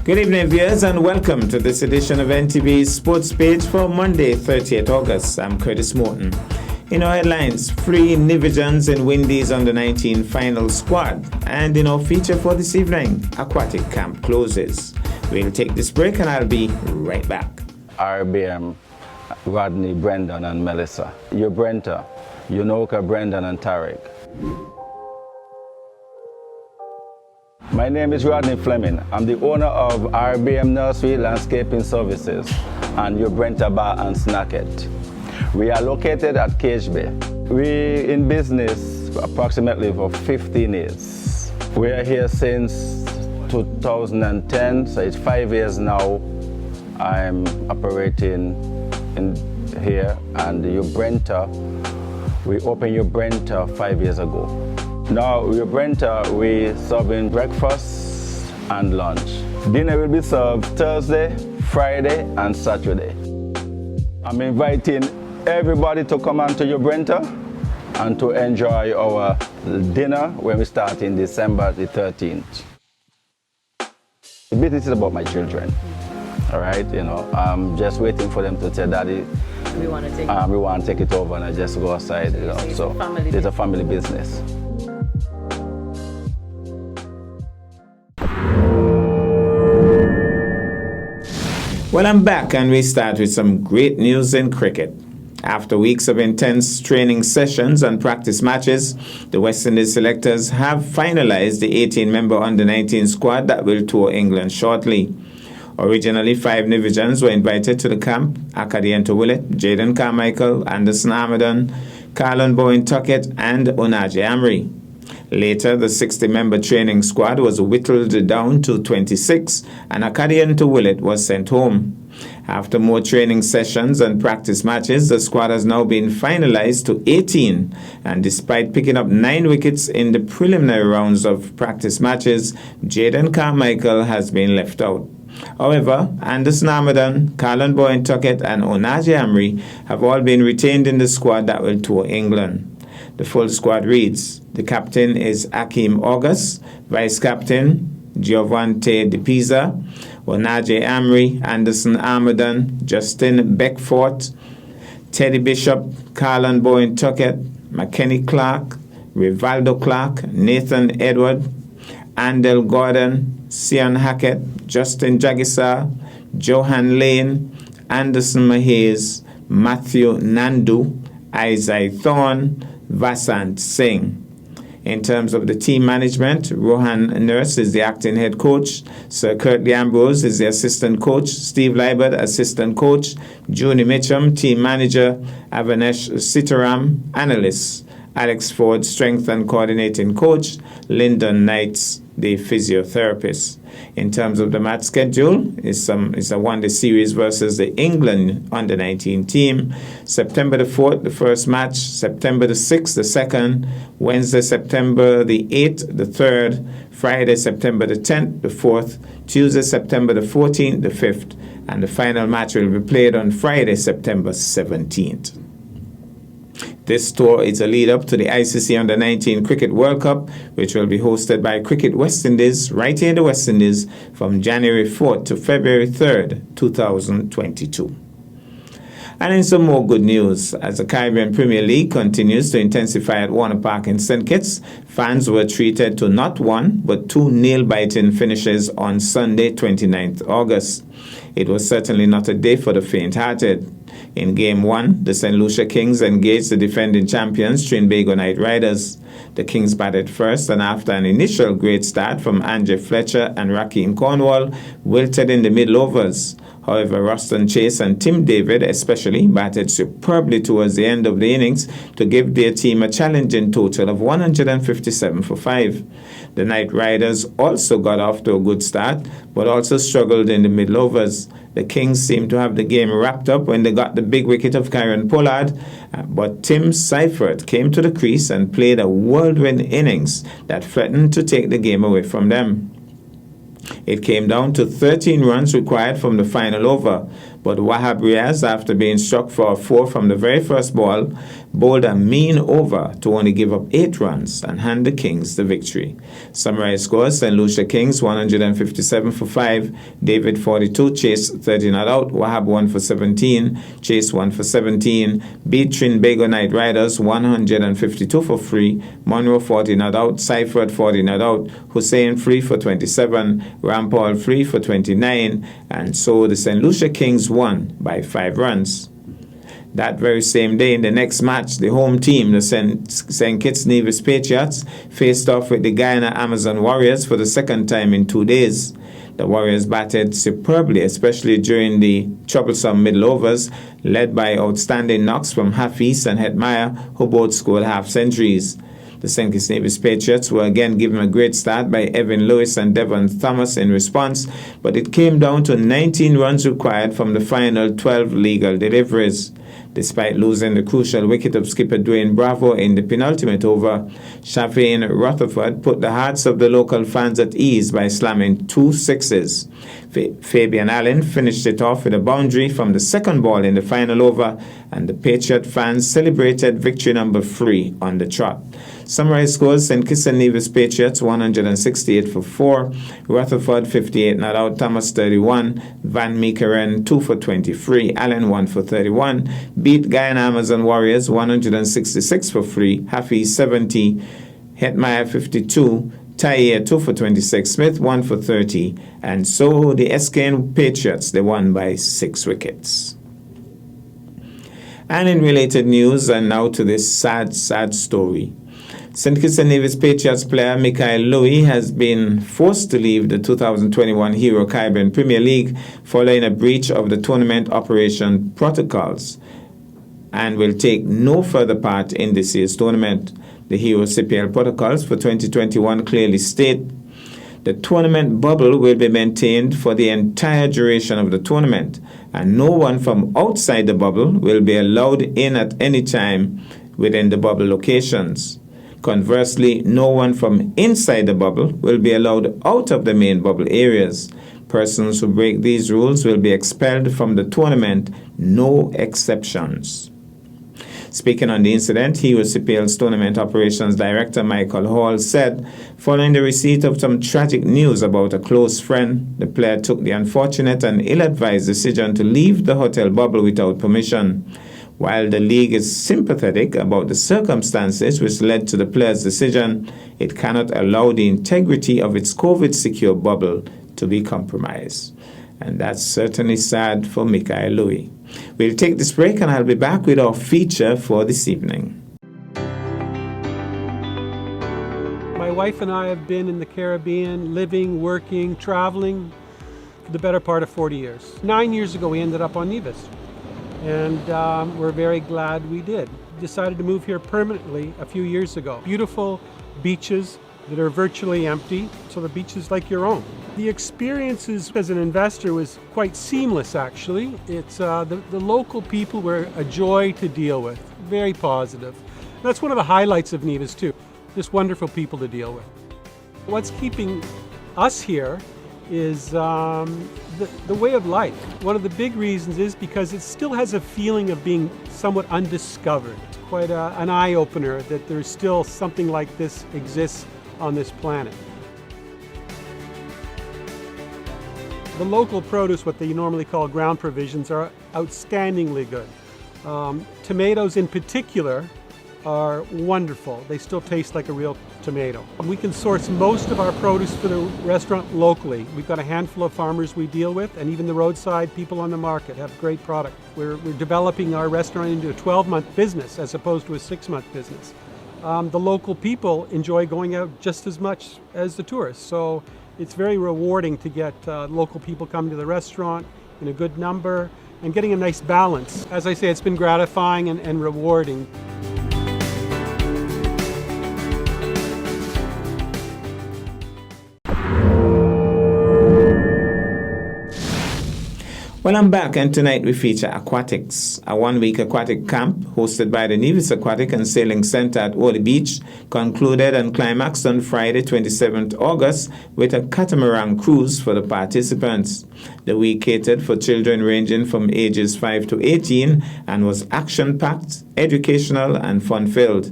Good evening, viewers, and welcome to this edition of NTV's Sports Page for Monday, 30th August. I'm Curtis Morton. In our headlines, free Nivigans in Windies Under-19 final squad. And in our feature for this evening, aquatic camp closes. We'll take this break and I'll be right back. RBM, Rodney, Brendan, and Melissa. You're Brenta, Yunoka, Brendan, and Tarek. My name is Rodney Fleming. I'm the owner of RBM Nursery Landscaping Services and your Brenta Bar and Snacket. We are located at Cage Bay. We're in business approximately for 15 years. We are here since 2010, so it's 5 years now. I'm operating in here, and your Brenta, we opened your Brenta 5 years ago. Now, your Brenta, we serving breakfast and lunch. Dinner will be served Thursday, Friday, and Saturday. I'm inviting everybody to come onto your Brenta and to enjoy our dinner when we start in December the 13th. The business is about my children. All right, I'm just waiting for them to tell Daddy, we want to take it over, and I just go outside. So it's a family business. Well, I'm back, and we start with some great news in cricket. After weeks of intense training sessions and practice matches, the West Indies selectors have finalized the 18-member Under-19 squad that will tour England shortly. Originally, 5 Nivigans were invited to the camp: Akadiento Willett, Jaden Carmichael, Anderson Armadon, Carlon Bowen Tuckett, and Onaje Amri. Later, the 60-member training squad was whittled down to 26, and Akadiento Willett was sent home. After more training sessions and practice matches, the squad has now been finalized to 18, and despite picking up 9 wickets in the preliminary rounds of practice matches, Jaden Carmichael has been left out. However, Anderson Armadon, Carlon Bowen Tuckett, and Onaje Amri have all been retained in the squad that will tour England. The full squad reads: the captain is Akeem August, vice captain Giovante De Pisa, Onaje Amri, Anderson Armadon, Justin Beckford, Teddy Bishop, Carlon Bowen Tuckett, McKenny Clark, Rivaldo Clark, Nathan Edward, Andel Gordon, Sian Hackett, Justin Jagisar, Johan Lane, Anderson Mahez, Matthew Nandu, Isai Thorne, Vasant Singh. In terms of the team management, Rohan Nurse is the acting head coach, Sir Curtly Ambrose is the assistant coach, Steve Liebert, assistant coach, Juni Mitchum, team manager, Avanesh Sitaram, analyst, Alex Ford, strength and coordinating coach, Lyndon Knights, the physiotherapist. In terms of the match schedule, it's a one-day series versus the England Under-19 team. September the 4th, the first match. September the 6th, the second. Wednesday, September the 8th, the third. Friday, September the 10th, the fourth. Tuesday, September the 14th, the fifth. And the final match will be played on Friday, September 17th. This tour is a lead-up to the ICC Under-19 Cricket World Cup, which will be hosted by Cricket West Indies right here in the West Indies from January 4th to February 3rd, 2022. And in some more good news, as the Caribbean Premier League continues to intensify at Warner Park in St. Kitts, fans were treated to not one, but 2 nail-biting finishes on Sunday, 29th August. It was certainly not a day for the faint-hearted. In Game 1, the St. Lucia Kings engaged the defending champions Trinbago Knight Riders. The Kings batted first, and after an initial great start from Andre Fletcher and Rakeem Cornwall, wilted in the middle overs. However, Ruston Chase and Tim David especially batted superbly towards the end of the innings to give their team a challenging total of 157 for 5. The Knight Riders also got off to a good start, but also struggled in the middle overs. The Kings seemed to have the game wrapped up when they got the big wicket of Kieron Pollard, but Tim Seifert came to the crease and played a whirlwind innings that threatened to take the game away from them. It came down to 13 runs required from the final over, but Wahab Riaz, after being struck for a 4 from the very first ball, bowled a mean over to only give up 8 runs and hand the Kings the victory. Summary scores: St. Lucia Kings 157 for 5, David 42, Chase 30 not out, Wahab 1 for 17, Chase 1 for 17, beat Trinbago Knight Riders 152 for 3, Monroe 40 not out, Seifert 40 not out, Hussein 3 for 27, Rampal 3 for 29, and so the St. Lucia Kings won by 5 runs. That very same day, in the next match, the home team, the St. Kitts Nevis Patriots, faced off with the Guyana Amazon Warriors for the second time in 2 days. The Warriors batted superbly, especially during the troublesome middle overs, led by outstanding knocks from Hafiz and Hetmyer, who both scored half-centuries. The St. Kitts Nevis Patriots were again given a great start by Evan Lewis and Devon Thomas in response, but it came down to 19 runs required from the final 12 legal deliveries. Despite losing the crucial wicket of skipper Dwayne Bravo in the penultimate over, Shafin Rutherford put the hearts of the local fans at ease by slamming 2 sixes. Fabian Allen finished it off with a boundary from the second ball in the final over, and the Patriot fans celebrated victory number 3 on the trot. Summarized scores: St. Kitts and Nevis Patriots 168 for 4, Rutherford 58 not out, Thomas 31, Van Meekeren 2 for 23, Allen 1 for 31, beat Guyana Amazon Warriors 166 for 3, Hafiz 70, Hetmyer 52, Taye 2 for 26, Smith 1 for 30, and so the SKN Patriots, they won by 6 wickets. And in related news, and now to this sad story. St. Kitts and Nevis Patriots player Michael Louis has been forced to leave the 2021 Hero Caribbean Premier League following a breach of the tournament operation protocols, and will take no further part in this year's tournament. The Hero CPL protocols for 2021 clearly state the tournament bubble will be maintained for the entire duration of the tournament, and no one from outside the bubble will be allowed in at any time within the bubble locations. Conversely, no one from inside the bubble will be allowed out of the main bubble areas. Persons who break these rules will be expelled from the tournament, no exceptions. Speaking on the incident, Hero CPL's Tournament Operations Director Michael Hall said, following the receipt of some tragic news about a close friend, the player took the unfortunate and ill-advised decision to leave the hotel bubble without permission. While the league is sympathetic about the circumstances which led to the player's decision, it cannot allow the integrity of its COVID-secure bubble to be compromised. And that's certainly sad for Michael Louis. We'll take this break and I'll be back with our feature for this evening. My wife and I have been in the Caribbean, living, working, traveling for the better part of 40 years. 9 years ago, we ended up on Nevis, and we're very glad we did. Decided to move here permanently a few years ago. Beautiful beaches that are virtually empty, so the beach is like your own. The experiences as an investor was quite seamless, actually. It's the local people were a joy to deal with, very positive. That's one of the highlights of Nevis too, just wonderful people to deal with. What's keeping us here is the way of life. One of the big reasons is because it still has a feeling of being somewhat undiscovered. It's quite an eye-opener that there's still something like this exists on this planet. The local produce, what they normally call ground provisions, are outstandingly good. Tomatoes in particular are wonderful. They still taste like a real tomato. We can source most of our produce for the restaurant locally. We've got a handful of farmers we deal with, and even the roadside people on the market have great product. We're developing our restaurant into a 12-month business as opposed to a 6-month business. The local people enjoy going out just as much as the tourists, so it's very rewarding to get local people coming to the restaurant in a good number and getting a nice balance. As I say, it's been gratifying and rewarding. Well, I'm back, and tonight we feature aquatics. A one-week aquatic camp hosted by the Nevis Aquatic and Sailing Center at Orly Beach concluded and climaxed on Friday, 27th August, with a catamaran cruise for the participants. The week catered for children ranging from ages 5 to 18 and was action-packed, educational, and fun-filled.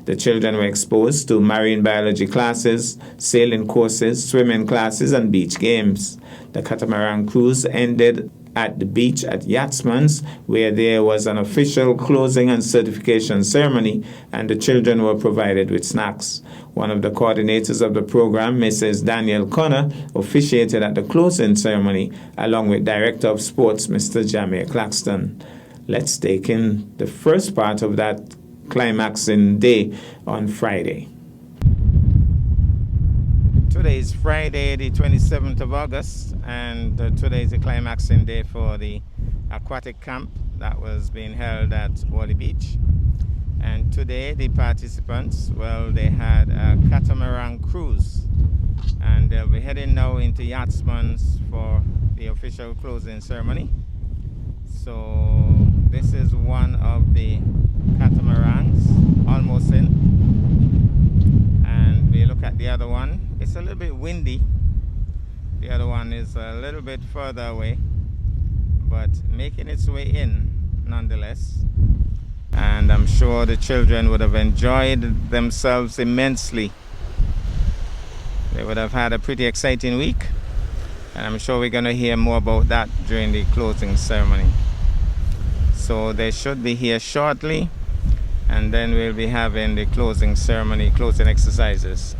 The children were exposed to marine biology classes, sailing courses, swimming classes, and beach games. The catamaran cruise ended at the beach at Yachtsman's, where there was an official closing and certification ceremony, and the children were provided with snacks. One of the coordinators of the program, Mrs. Danielle Connor, officiated at the closing ceremony, along with Director of Sports, Mr. Jamie Claxton. Let's take in the first part of that climaxing day on Friday. Today is Friday, the 27th of August, and today is the climaxing day for the aquatic camp that was being held at Orly Beach. And today the participants, well, they had a catamaran cruise, and they'll be heading now into Yachtsman's for the official closing ceremony. So this is one of the catamarans, almost in. And we look at the other one. It's a little bit windy. The other one is a little bit further away, but making its way in nonetheless. And I'm sure the children would have enjoyed themselves immensely. They would have had a pretty exciting week, and I'm sure we're going to hear more about that during the closing ceremony. So they should be here shortly, and then we'll be having the closing ceremony, closing exercises.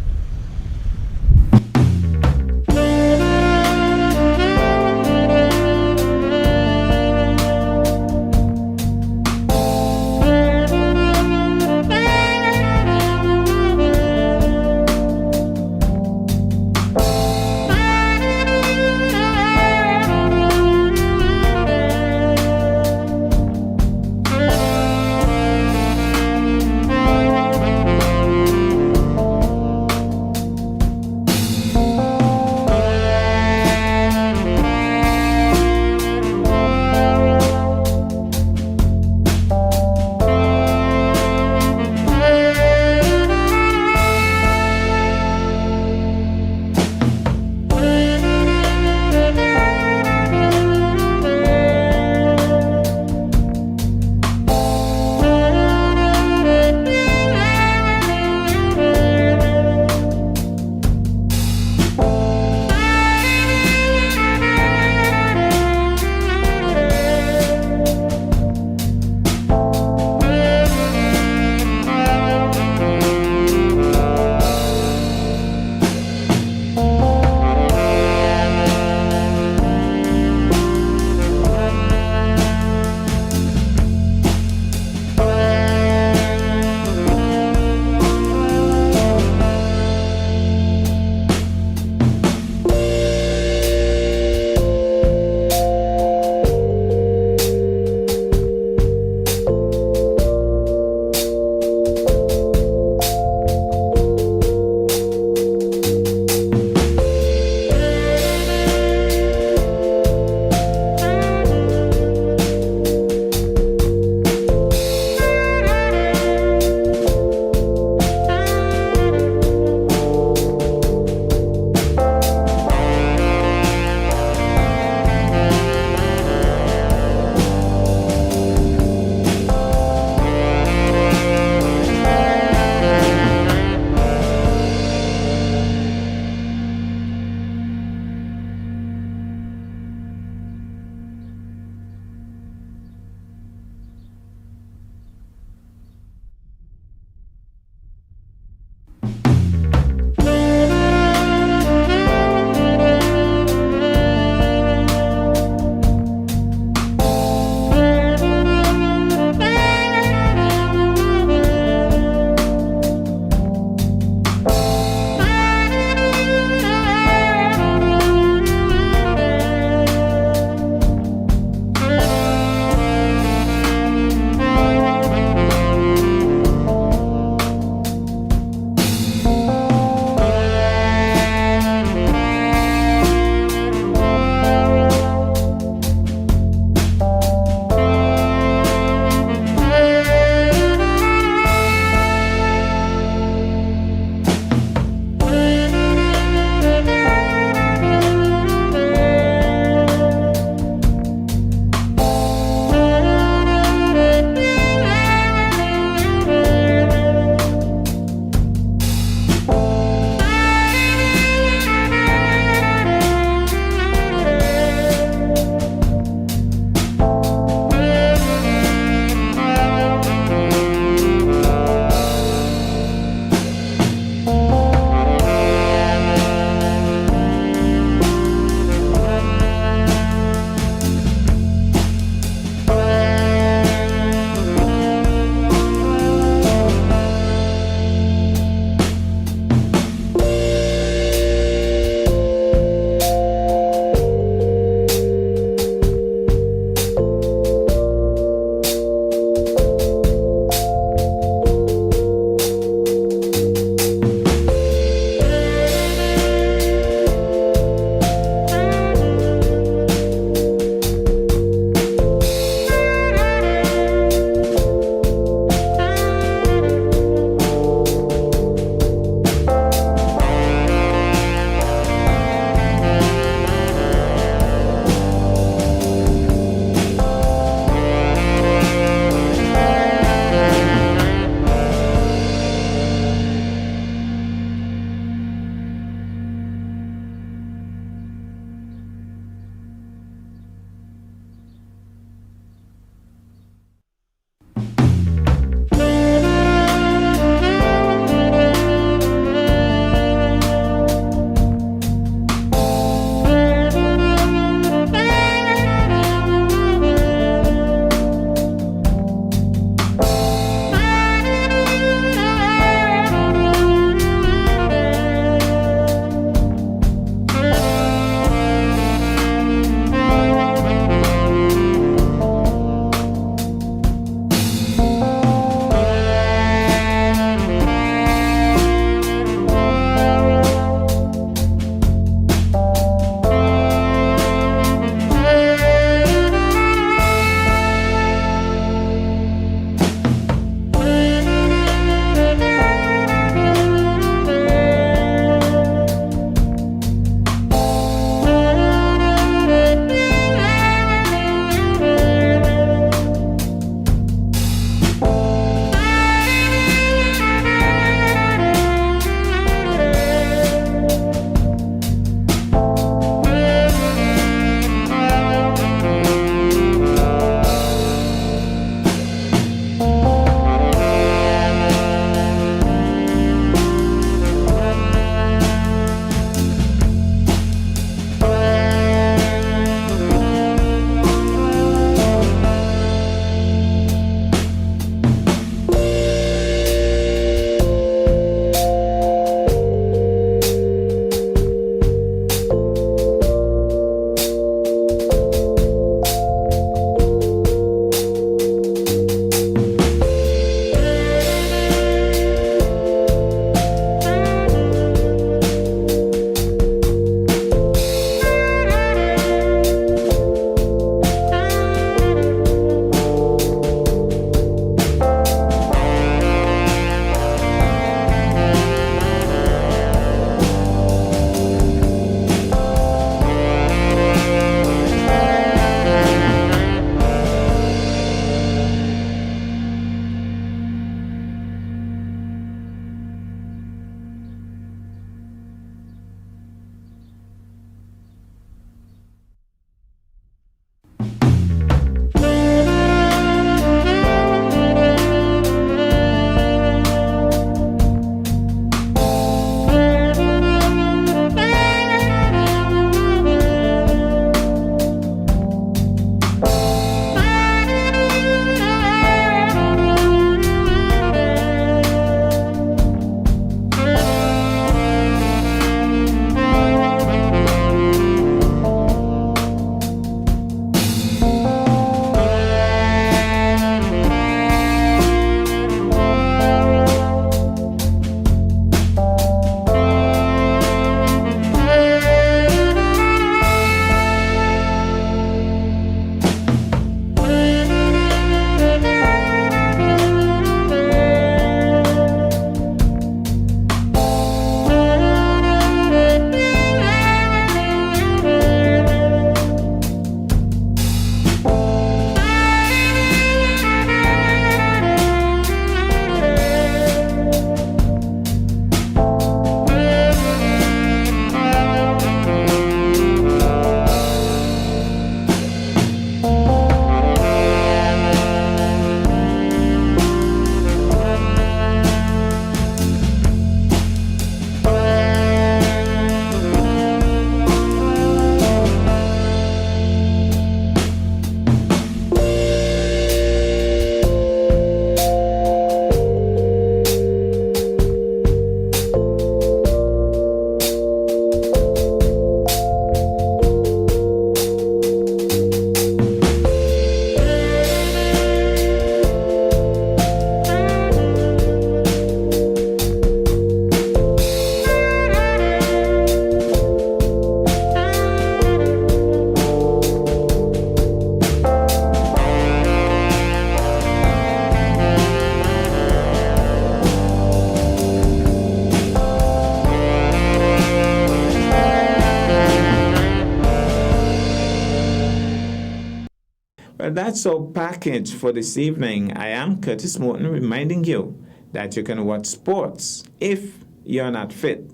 that's our package for this evening. I am Curtis Morton reminding you that you can watch sports if you're not fit.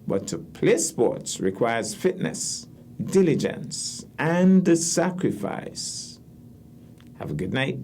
But to play sports requires fitness, diligence, and sacrifice. Have a good night.